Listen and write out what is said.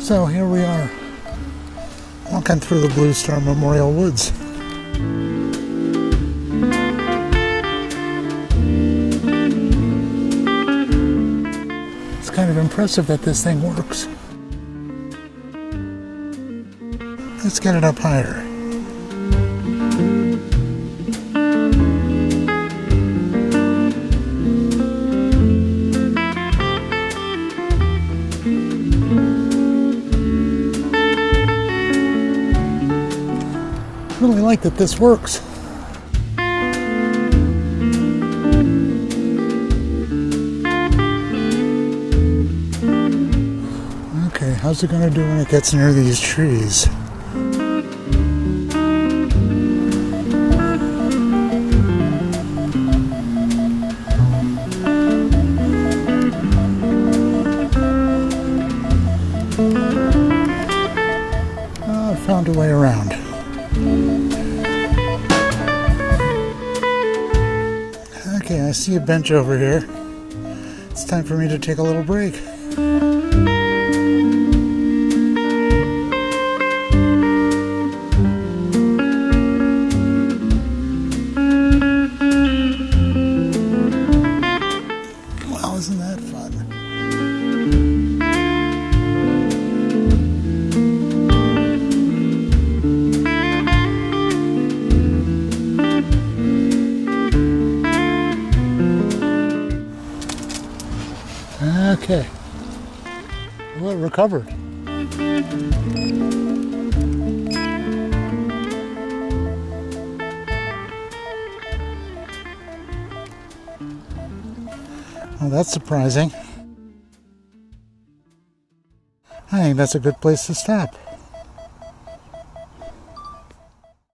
So here we are, walking through the Blue Star Memorial Woods. It's kind of impressive that this thing works. Let's get it up higher. I really like that this works. Okay, how's it going to do when it gets near these trees? Oh, I found a way around. Okay, I see a bench over here. It's time for me to take a little break. Wow, isn't that fun? Okay, well, it recovered. Well, that's surprising. I think that's a good place to stop.